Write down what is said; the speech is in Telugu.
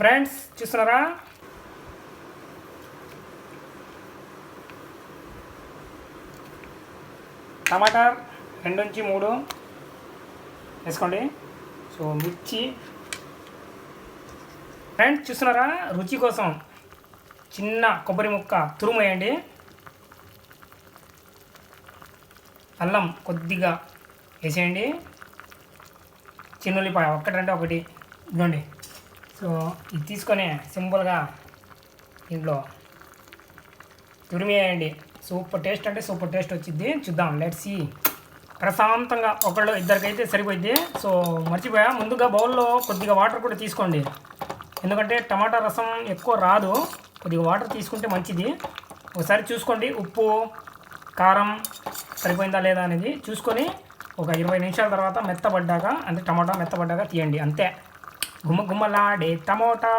ఫ్రెండ్స్ చూస్తున్నారా, టమాటా 2 నుంచి 3 వేసుకోండి. సో మిర్చి ఫ్రెండ్స్ చూస్తున్నారా, రుచి కోసం చిన్న కొబ్బరి ముక్క తురుము వేయండి. అల్లం కొద్దిగా వేసేయండి. చిన్నుల్లిపాయ ఒకటంటే ఒకటి ఇవ్వండి. సో ఇది తీసుకొని సింపుల్గా దీంట్లో తురిమేయండి. సూపర్ టేస్ట్ అంటే సూపర్ టేస్ట్ వచ్చింది. చూద్దాం, లెట్స్ సీ. ప్రశాంతంగా ఒకళ్ళు ఇద్దరికైతే సరిపోయింది. సో మర్చిపోయా, ముందుగా బౌల్లో కొద్దిగా వాటర్ కూడా తీసుకోండి. ఎందుకంటే టమాటా రసం ఎక్కువ రాదు, కొద్దిగా వాటర్ తీసుకుంటే మంచిది. ఒకసారి చూసుకోండి, ఉప్పు కారం సరిపోయిందా లేదా అనేది చూసుకొని ఒక 20 నిమిషాల తర్వాత మెత్తబడ్డాక, అంటే టమాటా మెత్తబడ్డాక తీయండి. అంతే, గుమ్మలాడే టమోటా.